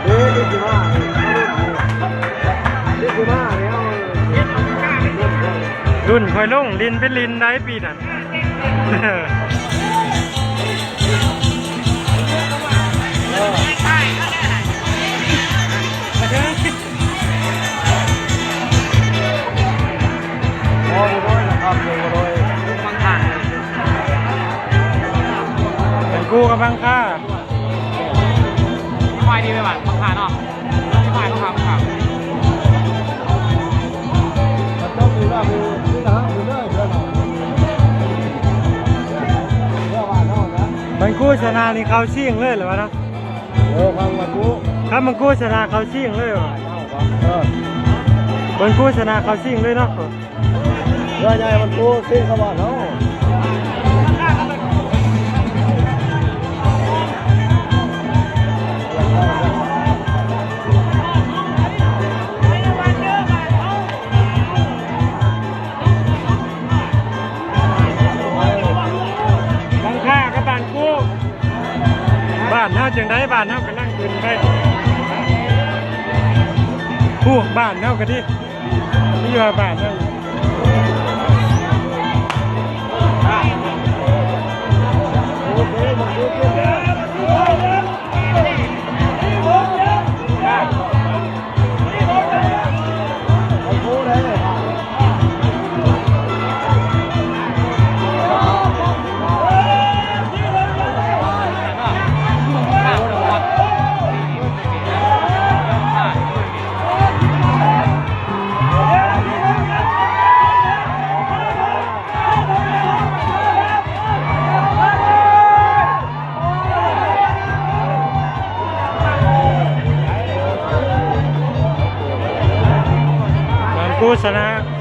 เอ๊ะนี่คือว่านี่คือว่าแล้ว รุ่นคอยลงลินเป็นลินได้ปีนั้นโอ้โหนะครับโอ้โหบางท่าน เป็นกู้กับบางค่า ควายดีไปบ้างบางท่านเนาะควายต้องทำครับ ต้องมีว่ามีนี่นะมีเรื่องเยอะหน่อยเรื่องว่าน้องนะ มันกู้ชนะนี่เขาชิงเลยเหรอวะเนาะ ฟังมากู ครับมันกู้ชนะเขาชิงเลยวะ เออ มันกู้ชนะเขาชิงเลยเนาะ เรื่องใหญ่มันกูซิ่งเขาบอกเนาะ บางค่ากับบ้านกู้บ้านเฮาจังได้บ้านเฮาก็นั่งกินไปผู้บ้านเฮาก็ดินี่ว่าบ้านเฮาบ้านกู้ชนะ